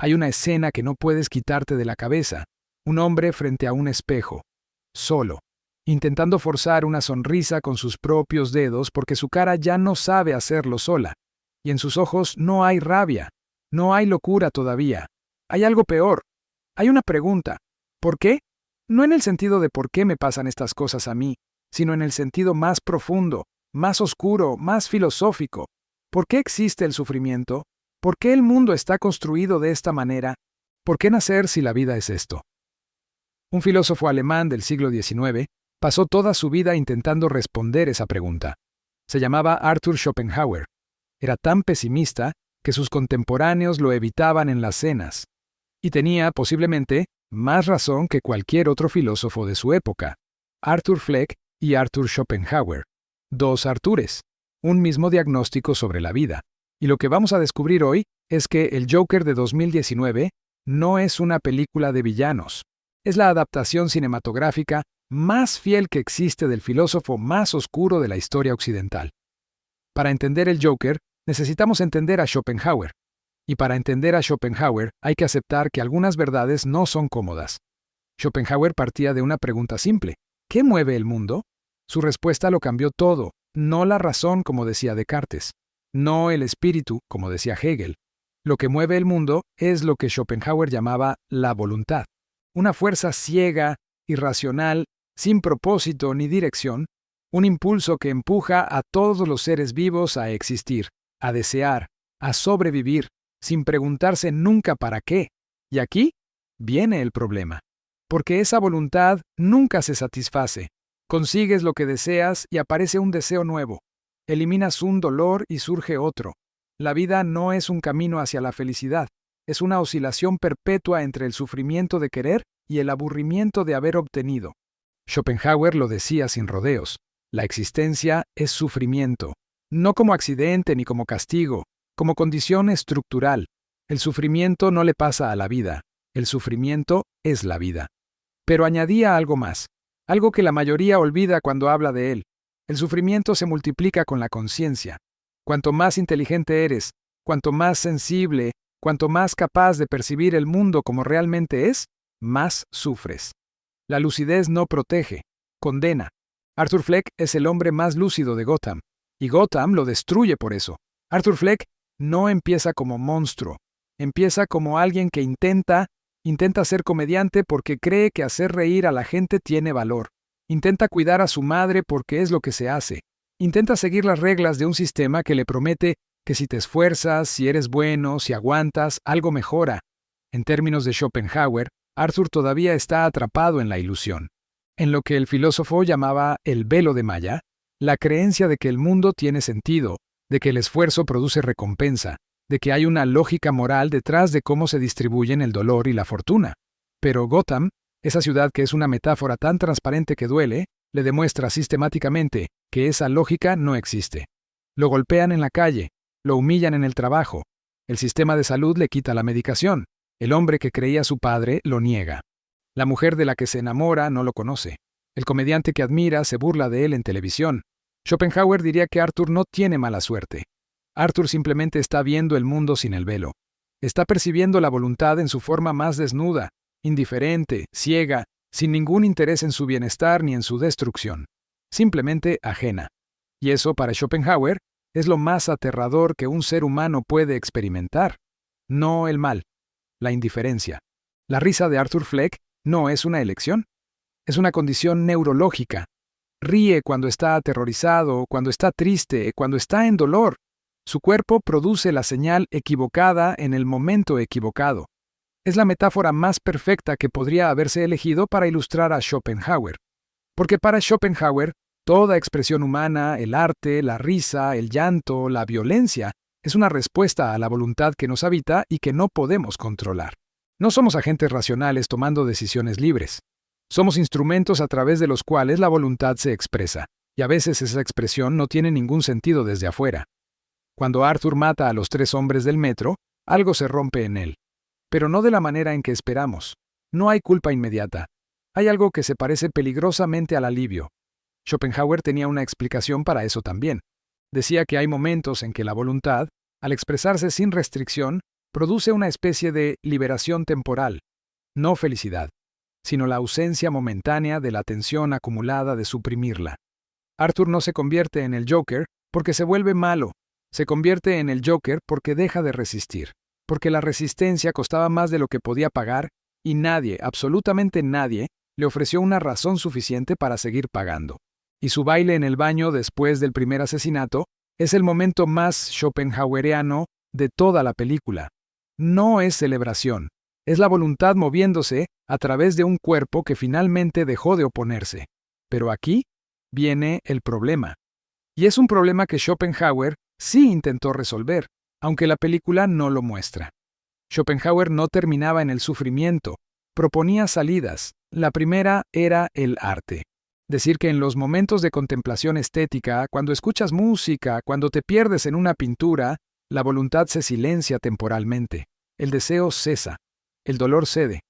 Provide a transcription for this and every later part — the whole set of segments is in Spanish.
Hay una escena que no puedes quitarte de la cabeza. Un hombre frente a un espejo, solo, intentando forzar una sonrisa con sus propios dedos porque su cara ya no sabe hacerlo sola. Y en sus ojos no hay rabia, no hay locura todavía. Hay algo peor. Hay una pregunta. ¿Por qué? No en el sentido de por qué me pasan estas cosas a mí, sino en el sentido más profundo, más oscuro, más filosófico. ¿Por qué existe el sufrimiento? ¿Por qué el mundo está construido de esta manera? ¿Por qué nacer si la vida es esto? Un filósofo alemán del siglo XIX pasó toda su vida intentando responder esa pregunta. Se llamaba Arthur Schopenhauer. Era tan pesimista que sus contemporáneos lo evitaban en las cenas. Y tenía, posiblemente, más razón que cualquier otro filósofo de su época. Arthur Fleck y Arthur Schopenhauer. Dos Artures. Un mismo diagnóstico sobre la vida. Y lo que vamos a descubrir hoy es que El Joker de 2019 no es una película de villanos. Es la adaptación cinematográfica más fiel que existe del filósofo más oscuro de la historia occidental. Para entender el Joker, necesitamos entender a Schopenhauer. Y para entender a Schopenhauer hay que aceptar que algunas verdades no son cómodas. Schopenhauer partía de una pregunta simple. ¿Qué mueve el mundo? Su respuesta lo cambió todo, no la razón como decía Descartes, no el espíritu como decía Hegel. Lo que mueve el mundo es lo que Schopenhauer llamaba la voluntad. Una fuerza ciega, irracional, sin propósito ni dirección, un impulso que empuja a todos los seres vivos a existir, a desear, a sobrevivir, sin preguntarse nunca para qué. Y aquí viene el problema. Porque esa voluntad nunca se satisface. Consigues lo que deseas y aparece un deseo nuevo. Eliminas un dolor y surge otro. La vida no es un camino hacia la felicidad. Es una oscilación perpetua entre el sufrimiento de querer y el aburrimiento de haber obtenido. Schopenhauer lo decía sin rodeos. La existencia es sufrimiento. No como accidente ni como castigo, como condición estructural. El sufrimiento no le pasa a la vida. El sufrimiento es la vida. Pero añadía algo más, algo que la mayoría olvida cuando habla de él. El sufrimiento se multiplica con la conciencia. Cuanto más inteligente eres, cuanto más sensible, cuanto más capaz de percibir el mundo como realmente es, más sufres. La lucidez no protege, condena. Arthur Fleck es el hombre más lúcido de Gotham, y Gotham lo destruye por eso. Arthur Fleck no empieza como monstruo, empieza como alguien que intenta ser comediante porque cree que hacer reír a la gente tiene valor. Intenta cuidar a su madre porque es lo que se hace. Intenta seguir las reglas de un sistema que le promete que si te esfuerzas, si eres bueno, si aguantas, algo mejora. En términos de Schopenhauer, Arthur todavía está atrapado en la ilusión. En lo que el filósofo llamaba el velo de Maya, la creencia de que el mundo tiene sentido, de que el esfuerzo produce recompensa, de que hay una lógica moral detrás de cómo se distribuyen el dolor y la fortuna. Pero Gotham, esa ciudad que es una metáfora tan transparente que duele, le demuestra sistemáticamente que esa lógica no existe. Lo golpean en la calle, lo humillan en el trabajo, el sistema de salud le quita la medicación, el hombre que creía su padre lo niega. La mujer de la que se enamora no lo conoce. El comediante que admira se burla de él en televisión. Schopenhauer diría que Arthur no tiene mala suerte. Arthur simplemente está viendo el mundo sin el velo. Está percibiendo la voluntad en su forma más desnuda, indiferente, ciega, sin ningún interés en su bienestar ni en su destrucción. Simplemente ajena. Y eso, para Schopenhauer, es lo más aterrador que un ser humano puede experimentar. No el mal, la indiferencia. La risa de Arthur Fleck no es una elección. Es una condición neurológica. Ríe cuando está aterrorizado, cuando está triste, cuando está en dolor. Su cuerpo produce la señal equivocada en el momento equivocado. Es la metáfora más perfecta que podría haberse elegido para ilustrar a Schopenhauer. Porque para Schopenhauer, toda expresión humana, el arte, la risa, el llanto, la violencia, es una respuesta a la voluntad que nos habita y que no podemos controlar. No somos agentes racionales tomando decisiones libres. Somos instrumentos a través de los cuales la voluntad se expresa, y a veces esa expresión no tiene ningún sentido desde afuera. Cuando Arthur mata a los 3 hombres del metro, algo se rompe en él. Pero no de la manera en que esperamos. No hay culpa inmediata. Hay algo que se parece peligrosamente al alivio. Schopenhauer tenía una explicación para eso también. Decía que hay momentos en que la voluntad, al expresarse sin restricción, produce una especie de liberación temporal, no felicidad, sino la ausencia momentánea de la tensión acumulada de suprimirla. Arthur no se convierte en el Joker porque se vuelve malo, se convierte en el Joker porque deja de resistir, porque la resistencia costaba más de lo que podía pagar y nadie, absolutamente nadie, le ofreció una razón suficiente para seguir pagando. Y su baile en el baño después del primer asesinato es el momento más schopenhaueriano de toda la película. No es celebración, es la voluntad moviéndose a través de un cuerpo que finalmente dejó de oponerse. Pero aquí viene el problema. Y es un problema que Schopenhauer sí intentó resolver, aunque la película no lo muestra. Schopenhauer no terminaba en el sufrimiento, proponía salidas. La primera era el arte. Decir que en los momentos de contemplación estética, cuando escuchas música, cuando te pierdes en una pintura, la voluntad se silencia temporalmente, el deseo cesa, el dolor cede.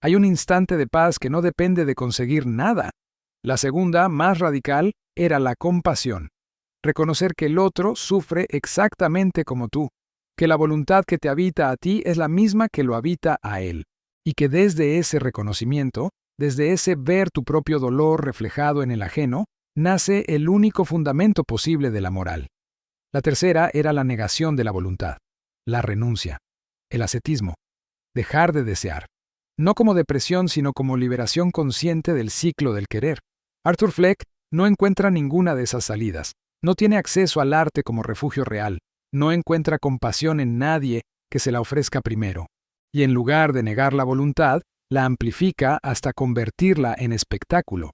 Hay un instante de paz que no depende de conseguir nada. La segunda, más radical, era la compasión. Reconocer que el otro sufre exactamente como tú, que la voluntad que te habita a ti es la misma que lo habita a él, y que desde ese reconocimiento, desde ese ver tu propio dolor reflejado en el ajeno, nace el único fundamento posible de la moral. La tercera era la negación de la voluntad, la renuncia, el ascetismo, dejar de desear, no como depresión sino como liberación consciente del ciclo del querer. Arthur Fleck no encuentra ninguna de esas salidas, no tiene acceso al arte como refugio real, no encuentra compasión en nadie que se la ofrezca primero, y en lugar de negar la voluntad, la amplifica hasta convertirla en espectáculo.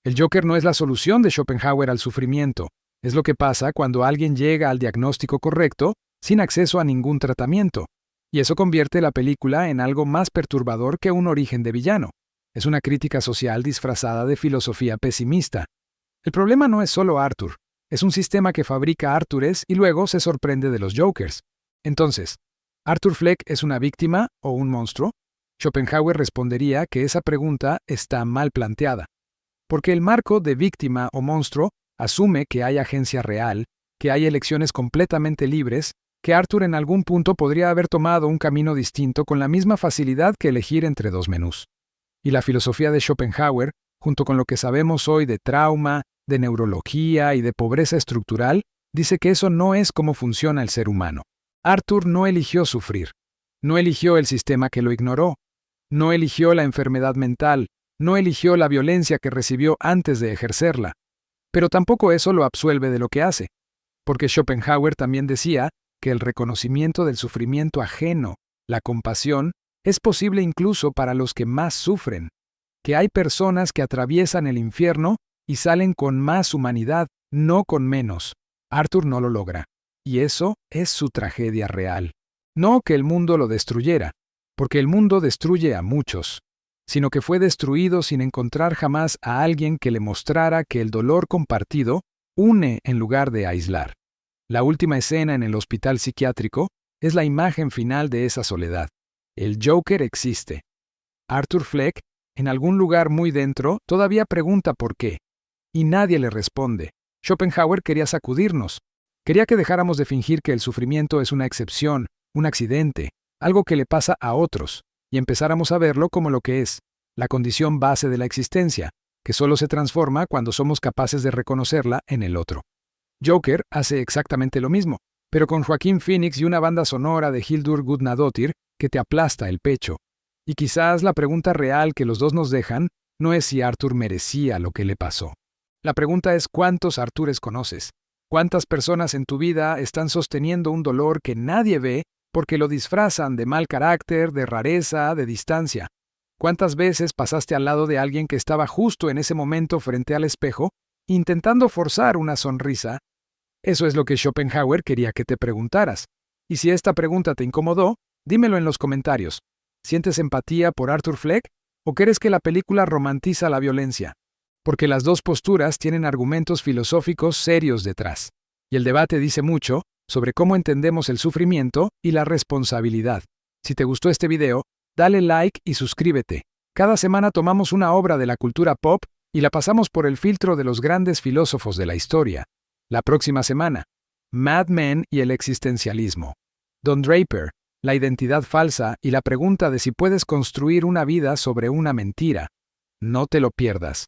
El Joker no es la solución de Schopenhauer al sufrimiento, es lo que pasa cuando alguien llega al diagnóstico correcto sin acceso a ningún tratamiento, y eso convierte la película en algo más perturbador que un origen de villano. Es una crítica social disfrazada de filosofía pesimista. El problema no es solo Arthur, es un sistema que fabrica Arthures y luego se sorprende de los Jokers. Entonces, ¿Arthur Fleck es una víctima o un monstruo? Schopenhauer respondería que esa pregunta está mal planteada, porque el marco de víctima o monstruo asume que hay agencia real, que hay elecciones completamente libres, que Arthur en algún punto podría haber tomado un camino distinto con la misma facilidad que elegir entre dos menús. Y la filosofía de Schopenhauer, junto con lo que sabemos hoy de trauma, de neurología y de pobreza estructural, dice que eso no es cómo funciona el ser humano. Arthur no eligió sufrir, no eligió el sistema que lo ignoró, no eligió la enfermedad mental, no eligió la violencia que recibió antes de ejercerla. Pero tampoco eso lo absuelve de lo que hace, porque Schopenhauer también decía que el reconocimiento del sufrimiento ajeno, la compasión, es posible incluso para los que más sufren, que hay personas que atraviesan el infierno y salen con más humanidad, no con menos. Arthur no lo logra, y eso es su tragedia real. No que el mundo lo destruyera, porque el mundo destruye a muchos, sino que fue destruido sin encontrar jamás a alguien que le mostrara que el dolor compartido une en lugar de aislar. La última escena en el hospital psiquiátrico es la imagen final de esa soledad. El Joker existe. Arthur Fleck, en algún lugar muy dentro, todavía pregunta por qué, y nadie le responde. Schopenhauer quería sacudirnos. Quería que dejáramos de fingir que el sufrimiento es una excepción, un accidente, algo que le pasa a otros, y empezáramos a verlo como lo que es, la condición base de la existencia, que solo se transforma cuando somos capaces de reconocerla en el otro. Joker hace exactamente lo mismo, pero con Joaquín Phoenix y una banda sonora de Hildur Guðnadóttir que te aplasta el pecho. Y quizás la pregunta real que los dos nos dejan no es si Arthur merecía lo que le pasó. La pregunta es ¿cuántos Arthures conoces? ¿Cuántas personas en tu vida están sosteniendo un dolor que nadie ve porque lo disfrazan de mal carácter, de rareza, de distancia? ¿Cuántas veces pasaste al lado de alguien que estaba justo en ese momento frente al espejo, intentando forzar una sonrisa? Eso es lo que Schopenhauer quería que te preguntaras. Y si esta pregunta te incomodó, dímelo en los comentarios. ¿Sientes empatía por Arthur Fleck o crees que la película romantiza la violencia? Porque las dos posturas tienen argumentos filosóficos serios detrás. Y el debate dice mucho sobre cómo entendemos el sufrimiento y la responsabilidad. Si te gustó este video, dale like y suscríbete. Cada semana tomamos una obra de la cultura pop y la pasamos por el filtro de los grandes filósofos de la historia. La próxima semana, Mad Men y el existencialismo. Don Draper, la identidad falsa y la pregunta de si puedes construir una vida sobre una mentira. No te lo pierdas.